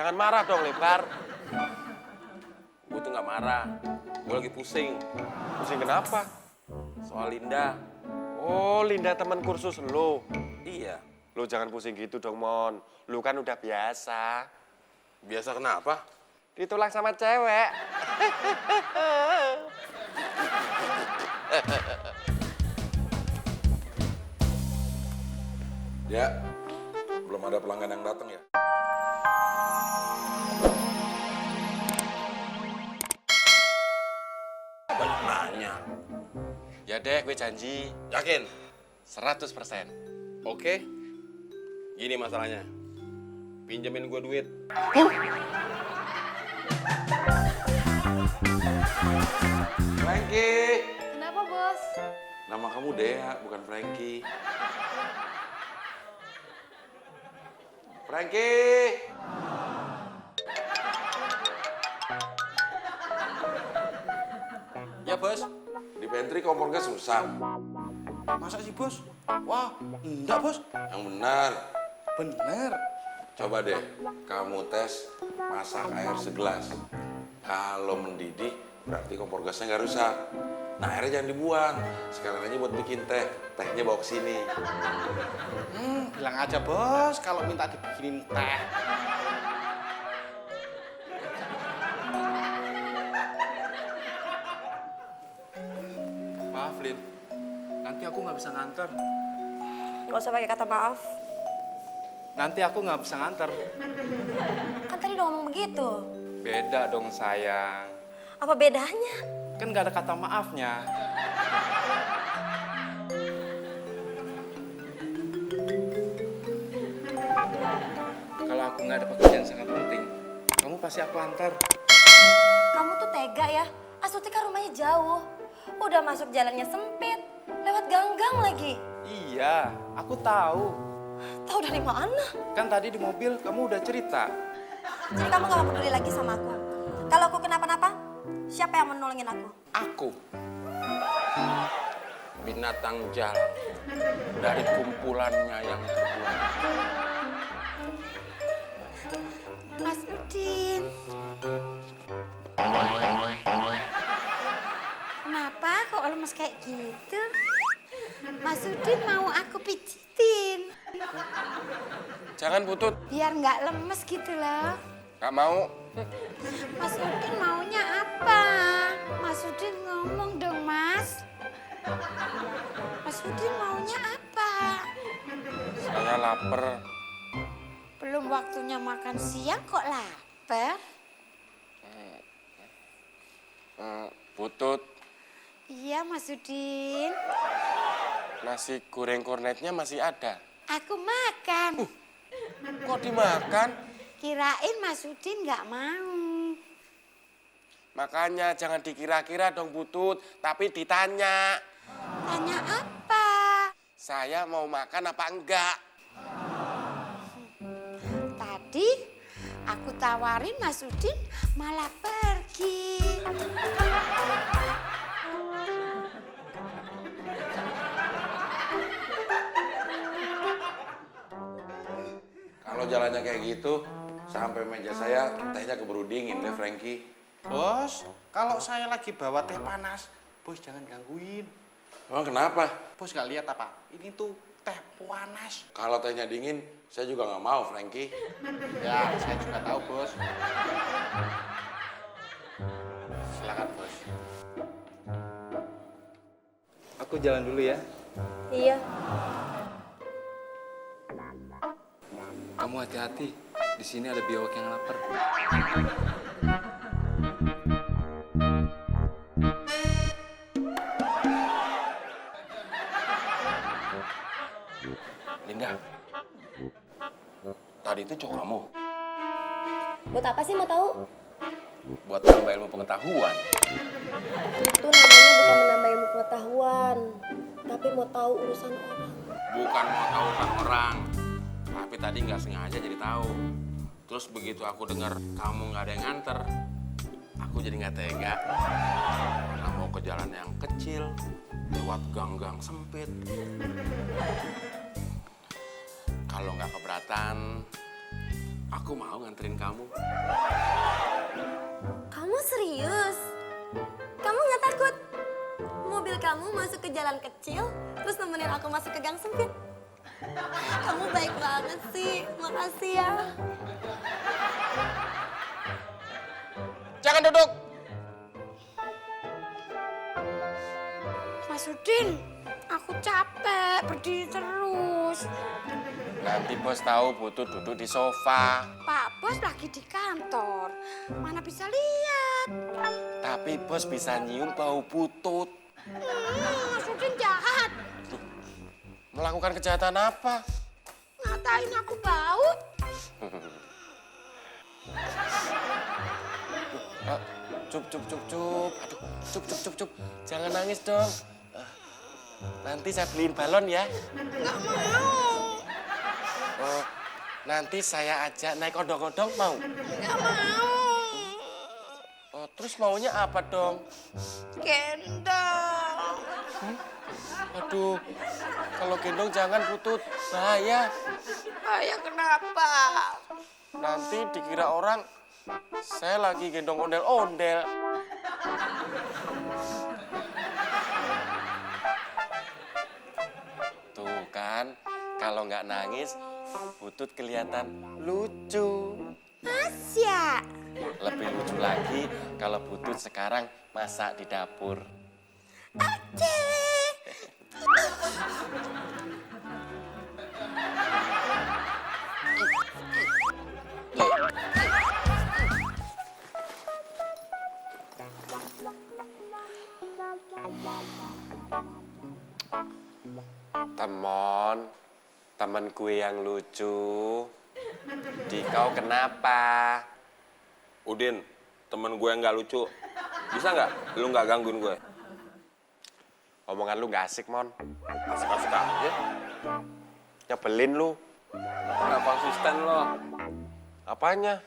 Jangan marah dong, Lebar. Gue tuh nggak marah. Gue lagi pusing. Pusing kenapa? Soal Linda. Oh, Linda teman kursus lo. Iya. Lo jangan pusing gitu dong, Mon. Lo kan udah biasa. Biasa kenapa? Ditolak sama cewek. Ya, belum ada pelanggan yang datang ya. Banyak nanya. Ya deh, gue janji. Yakin? 100%. Oke. Gini masalahnya. Pinjemin gue duit. Frankie. Kenapa, Bos? Nama kamu Dea, bukan Frankie. Frankie. Ya, Bos. Di pantry kompor gas rusak. Masa sih, Bos? Wah, enggak, Bos. Yang benar. Bener. Coba deh, kamu tes masak air segelas. Kalau mendidih, berarti kompor gasnya nggak rusak. Nah, airnya jangan dibuang. Sekarang aja buat bikin teh. Tehnya bawa ke sini. Bilang aja, Bos, kalau minta dibikinin teh. Maaf, Lin. Nanti aku nggak bisa nganter. Gak usah pakai kata maaf. Nanti aku nggak bisa nganter. Kan tadi udah ngomong begitu. Beda dong, sayang. Apa bedanya? Kan nggak ada kata maafnya. Kalau aku nggak ada pekerjaan sangat penting, kamu pasti aku antar. Kamu tuh tega ya. Astuti kan rumahnya jauh. Udah masuk jalannya sempit. Lewat ganggang lagi. Iya, aku tahu. Tahu dari mana? Kan tadi di mobil kamu udah cerita. Jadi kamu gak peduli lagi sama aku. Kalau aku kenapa-napa, siapa yang mau nolongin aku? Aku. Binatang jalan dari kumpulannya yang terbuang. Mas Udin. Kenapa kok lemes kayak gitu? Mas Udin mau aku pijitin. Jangan, Putut. Biar nggak lemes gitu loh. Gak mau. Mas Udin maunya apa? Mas Udin ngomong dong, Mas. Mas Udin maunya apa? Saya lapar. Belum waktunya makan siang kok lapar? Putut, Iya, Mas Udin. nasi goreng kornetnya masih ada. Aku makan. Kok dimakan? Kirain Mas Udin nggak mau. Makanya jangan dikira-kira dong, Putut. Tapi ditanya. Tanya apa? Saya mau makan apa enggak? Tadi aku tawarin Mas Udin malah pergi. Kalau jalannya kayak gitu, sampai meja saya tehnya keburu dingin deh, Frankie. Bos, kalau saya lagi bawa teh panas, bos jangan gangguin. Emang kenapa? Bos nggak lihat apa? Ini tuh teh panas. Kalau tehnya dingin, saya juga nggak mau, Frankie. Ya, saya juga tahu, bos. Silakan, bos. Aku jalan dulu ya. Iya. Kamu hati-hati. Di sini ada biawak yang lapar. Linda, tadi itu cowok kamu Buat apa sih mau tahu? buat nambah ilmu pengetahuan. Itu namanya bukan menambah ilmu pengetahuan, tapi mau tahu urusan orang. Bukan mau tahu tentang orang, tapi tadi nggak sengaja jadi tahu. Terus begitu aku dengar kamu nggak ada yang nganter, aku jadi nggak tega. Karena mau ke jalan yang kecil, lewat gang-gang sempit. Kalau nggak keberatan, aku Aku mau nganterin kamu. Kamu serius? Kamu nggak takut? Mobil kamu masuk ke jalan kecil, terus nemenin aku masuk ke gang sempit. Kamu baik banget sih, makasih ya. Jangan duduk. Mas Udin, aku capek berdiri terus. Nanti bos tahu Putut duduk di sofa. Pak Bos lagi di kantor, mana bisa lihat. Tapi bos bisa nyium bau Putut. Mas Udin jahat, Melakukan kejahatan apa? ngatain aku bau. Cup. Aduh, cup. Jangan nangis dong. Nanti saya beliin balon ya. Nggak mau, Nanti saya ajak naik odong-odong mau. nggak mau. Terus maunya apa dong? Gendong. Aduh, kalau gendong jangan Putut, bahaya. Ayah kenapa? Nanti dikira orang saya lagi gendong ondel-ondel. Tuh kan, kalau nggak nangis, Putut kelihatan lucu. Asya. Lebih lucu lagi kalau Putut sekarang masak di dapur. Oke. Temen gue yang lucu. Di kau kenapa? Udin, temen gue nggak lucu. Bisa nggak? Lu nggak gangguin gue. Omongan lu nggak asik, Mon. Asik-asik aja. Nyebelin lu. Nggak konsisten lo. Apanya?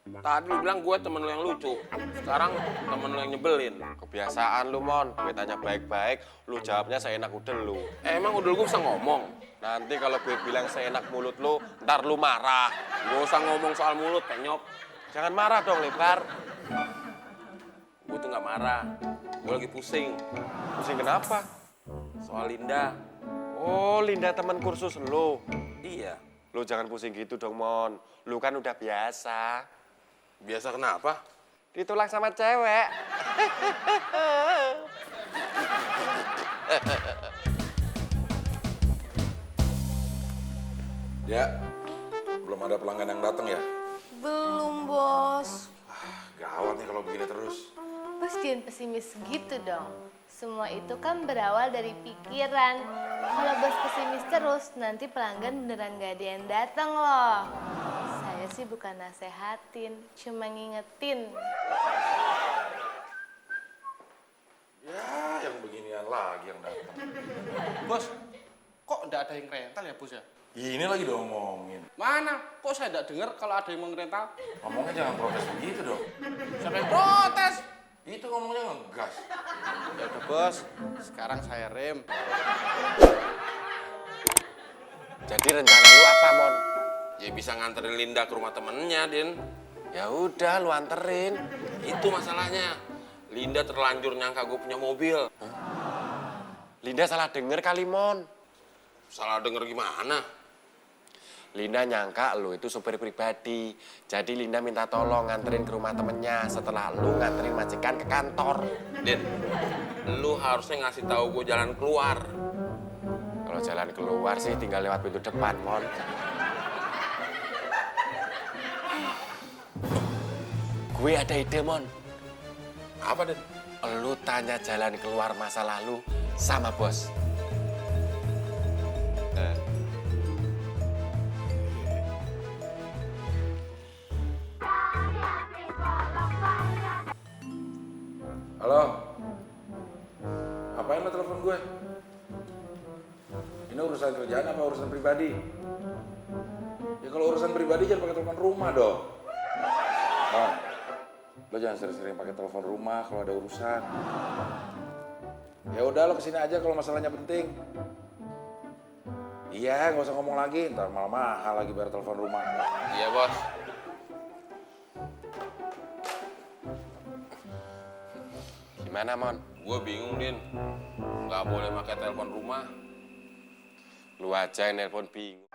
Tadi lu bilang gue temen lu yang lucu. Sekarang temen lu yang nyebelin. Kebiasaan lu, Mon. Gue tanya baik-baik, lu jawabnya seenak udel lu. Emang udel gue bisa ngomong? Nanti kalau gue bilang seenak mulut lu, ntar lu marah. Gak usah ngomong soal mulut, penyok. Jangan marah dong, Lebar. Gue tuh nggak marah. Gue lagi pusing. Pusing kenapa? Soal Linda. Oh, Linda teman kursus lu. Iya. Lu jangan pusing gitu dong, Mon. Lu kan udah biasa. Biasa kenapa? Ditolak sama cewek. Ya, belum ada pelanggan yang datang ya? Belum, Bos. Gawat nih kalau begini terus. Bos jangan pesimis gitu dong. Semua itu kan berawal dari pikiran. Kalau Bos pesimis terus, nanti pelanggan beneran gak ada yang datang loh. Saya sih bukan nasehatin, cuma ngingetin. Ya, yang beginian lagi yang datang. Bos, kok enggak ada yang rental ya, Bos ya? Ini lagi diomongin. Mana? Kok saya enggak dengar kalau ada yang mau ngerental? Ngomongnya jangan protes begitu dong. Siapa yang protes? Itu ngomongnya ngegas. Ya udah, Bos. Sekarang saya rem. Jadi rencana lu apa, Mon? Ya bisa nganterin Linda ke rumah temennya, Din. Ya udah, lu anterin. Itu masalahnya. Linda terlanjur nyangka gue punya mobil. Linda salah denger kali, Mon. Salah denger gimana? Linda nyangka lu itu supir pribadi. Jadi Linda minta tolong nganterin ke rumah temennya setelah lu nganterin majikan ke kantor. Din, lu harusnya ngasih tahu gue jalan keluar. Kalau jalan keluar sih tinggal lewat pintu depan, Mon. Gue ada ide, Mon. Apa, Din? Lu tanya jalan keluar masa lalu sama bos. Halo? Apain lo telepon gue? Ini urusan kerjaan apa urusan pribadi? Ya kalau urusan pribadi jangan pakai telepon rumah dong. Nah, lo jangan sering-sering pakai telepon rumah kalau ada urusan. Ya udah lo kesini aja kalau masalahnya penting. Iya, nggak usah ngomong lagi. Ntar malah mahal lagi bayar telepon rumah. Iya, Bos. Gimana, Mon? Gue bingung, Din. Nggak boleh pakai telepon rumah. Lu aja yang nelpon bingung.